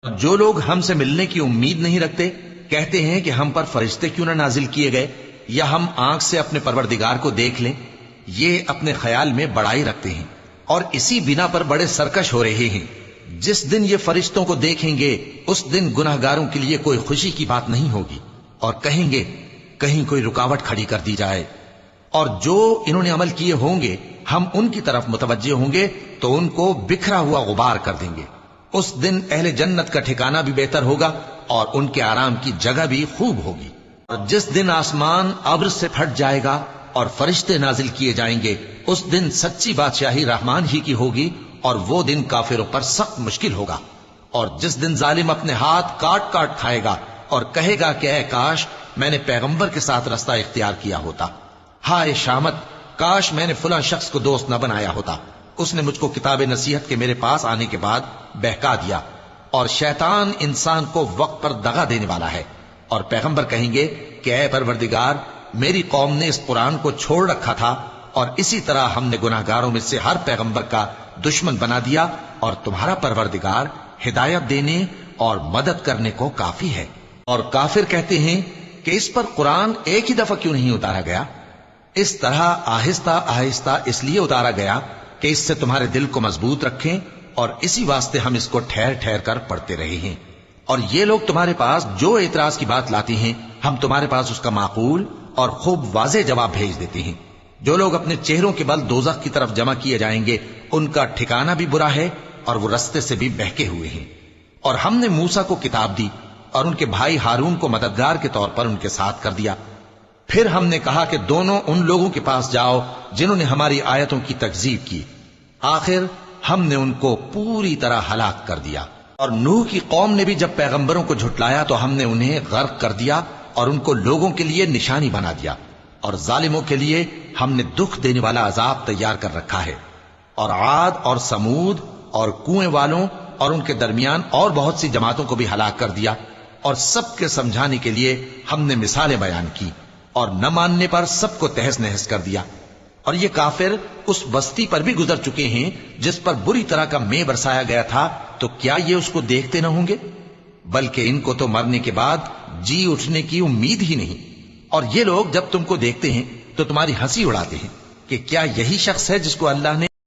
جو لوگ ہم سے ملنے کی امید نہیں رکھتے کہتے ہیں کہ ہم پر فرشتے کیوں نہ نازل کیے گئے یا ہم آنکھ سے اپنے پروردگار کو دیکھ لیں. یہ اپنے خیال میں بڑائی رکھتے ہیں اور اسی بنا پر بڑے سرکش ہو رہے ہیں. جس دن یہ فرشتوں کو دیکھیں گے اس دن گناہگاروں کے لیے کوئی خوشی کی بات نہیں ہوگی اور کہیں گے کہیں کوئی رکاوٹ کھڑی کر دی جائے. اور جو انہوں نے عمل کیے ہوں گے ہم ان کی طرف متوجہ ہوں گے تو ان کو بکھرا ہوا غبار کر دیں گے. اس دن اہل جنت کا ٹھکانہ بھی بہتر ہوگا اور ان کے آرام کی جگہ بھی خوب ہوگی. اور جس دن آسمان ابر سے پھٹ جائے گا اور فرشتے نازل کیے جائیں گے اس دن سچی بادشاہی رحمان ہی کی ہوگی اور وہ دن کافروں پر سخت مشکل ہوگا. اور جس دن ظالم اپنے ہاتھ کاٹ کاٹ کھائے گا اور کہے گا کہ اے کاش میں نے پیغمبر کے ساتھ رستہ اختیار کیا ہوتا. ہائے شامت، کاش میں نے فلاں شخص کو دوست نہ بنایا ہوتا. اس نے مجھ کو کتاب نصیحت کے میرے پاس آنے کے بعد بہکا دیا. اور شیطان انسان کو وقت پر دغا دینے والا ہے. اور پیغمبر کہیں گے کہ اے پروردگار میری قوم نے اس قرآن کو چھوڑ رکھا تھا اور اسی طرح ہم نے گناہگاروں میں سے ہر پیغمبر کا دشمن بنا دیا اور تمہارا پروردگار ہدایت دینے اور مدد کرنے کو کافی ہے. اور کافر کہتے ہیں کہ اس پر قرآن ایک ہی دفعہ کیوں نہیں اتارا گیا؟ اس طرح آہستہ آہستہ اس لیے اتارا گیا کہ اس سے تمہارے دل کو مضبوط رکھیں اور اسی واسطے ہم اس کو ٹھہر ٹھہر کر پڑھتے رہے ہیں. اور یہ لوگ تمہارے پاس جو اعتراض کی بات لاتے ہیں ہم تمہارے پاس اس کا معقول اور خوب واضح جواب بھیج دیتے ہیں. جو لوگ اپنے چہروں کے بل دوزخ کی طرف جمع کیے جائیں گے ان کا ٹھکانہ بھی برا ہے اور وہ رستے سے بھی بہکے ہوئے ہیں. اور ہم نے موسیٰ کو کتاب دی اور ان کے بھائی ہارون کو مددگار کے طور پر ان کے ساتھ کر دیا. پھر ہم نے کہا کہ دونوں ان لوگوں کے پاس جاؤ جنہوں نے ہماری آیتوں کی تکذیب کی. آخر ہم نے ان کو پوری طرح ہلاک کر دیا. اور نوح کی قوم نے بھی جب پیغمبروں کو جھٹلایا تو ہم نے انہیں غرق کر دیا اور ان کو لوگوں کے لیے نشانی بنا دیا. اور ظالموں کے لیے ہم نے دکھ دینے والا عذاب تیار کر رکھا ہے. اور عاد اور سمود اور کنویں والوں اور ان کے درمیان اور بہت سی جماعتوں کو بھی ہلاک کر دیا. اور سب کے سمجھانے کے لیے ہم نے مثالیں بیان کی اور نہ ماننے پر سب کو تہس نہس کر دیا. اور یہ کافر اس بستی پر بھی گزر چکے ہیں جس پر بری طرح کا مے برسایا گیا تھا، تو کیا یہ اس کو دیکھتے نہ ہوں گے؟ بلکہ ان کو تو مرنے کے بعد جی اٹھنے کی امید ہی نہیں. اور یہ لوگ جب تم کو دیکھتے ہیں تو تمہاری ہنسی اڑاتے ہیں کہ کیا یہی شخص ہے جس کو اللہ نے